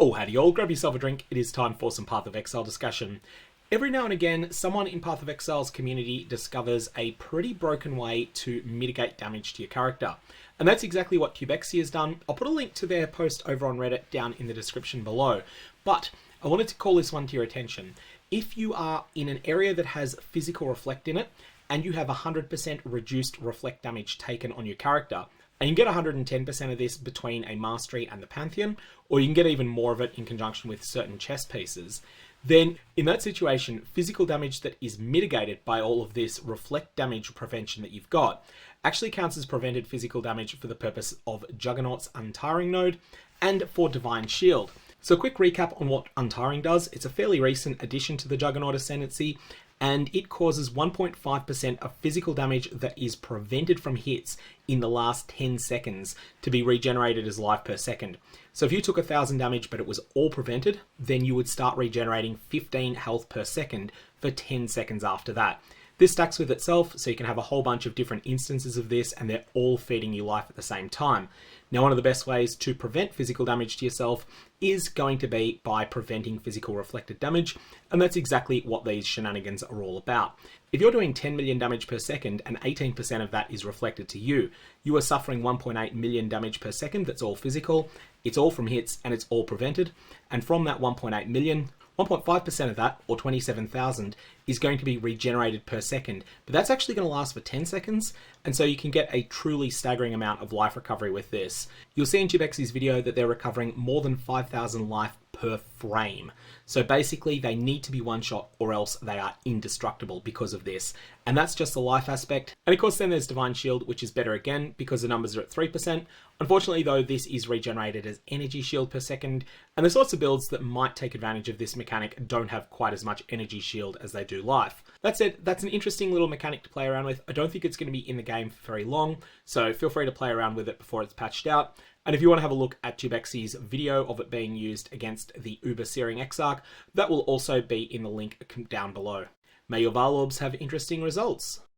Oh, howdy all, grab yourself a drink. It is time for some Path of Exile discussion. Every now and again, someone in Path of Exile's community discovers a pretty broken way to mitigate damage to your character. And that's exactly what Tubexi has done. I'll put a link to their post over on Reddit down in the description below. But I wanted to call this one to your attention. If you are in an area that has physical reflect in it, and you have 100% reduced reflect damage taken on your character, and you can get 110% of this between a mastery and the pantheon, or you can get even more of it in conjunction with certain chess pieces, then in that situation, physical damage that is mitigated by all of this reflect damage prevention that you've got actually counts as prevented physical damage for the purpose of Juggernaut's Untiring node and for Divine Shield. So a quick recap on what Untiring does. It's a fairly recent addition to the Juggernaut Ascendancy, and it causes 1.5% of physical damage that is prevented from hits in the last 10 seconds to be regenerated as life per second. So if you took 1,000 damage but it was all prevented, then you would start regenerating 15 health per second for 10 seconds after that. This stacks with itself, so you can have a whole bunch of different instances of this and they're all feeding you life at the same time. Now, one of the best ways to prevent physical damage to yourself is going to be by preventing physical reflected damage, and that's exactly what these shenanigans are all about. If you're doing 10 million damage per second and 18% of that is reflected to you, you are suffering 1.8 million damage per second. That's all physical, it's all from hits, and it's all prevented. And from that 1.8 million, 1.5% of that, or 27,000, is going to be regenerated per second, but that's actually going to last for 10 seconds, and so you can get a truly staggering amount of life recovery with this. You'll see in Tubexi's video that they're recovering more than 5,000 life per frame. So basically they need to be one shot or else they are indestructible because of this. And that's just the life aspect. And of course then there's Divine Shield, which is better again because the numbers are at 3%. Unfortunately though, this is regenerated as energy shield per second, and the sorts of builds that might take advantage of this mechanic don't have quite as much energy shield as they do life. That said, that's an interesting little mechanic to play around with. I don't think it's going to be in the game for very long, so feel free to play around with it before it's patched out. And if you want to have a look at Tubexi's video of it being used against the Uber Searing Exarch, that will also be in the link down below. May your Varlorbs have interesting results.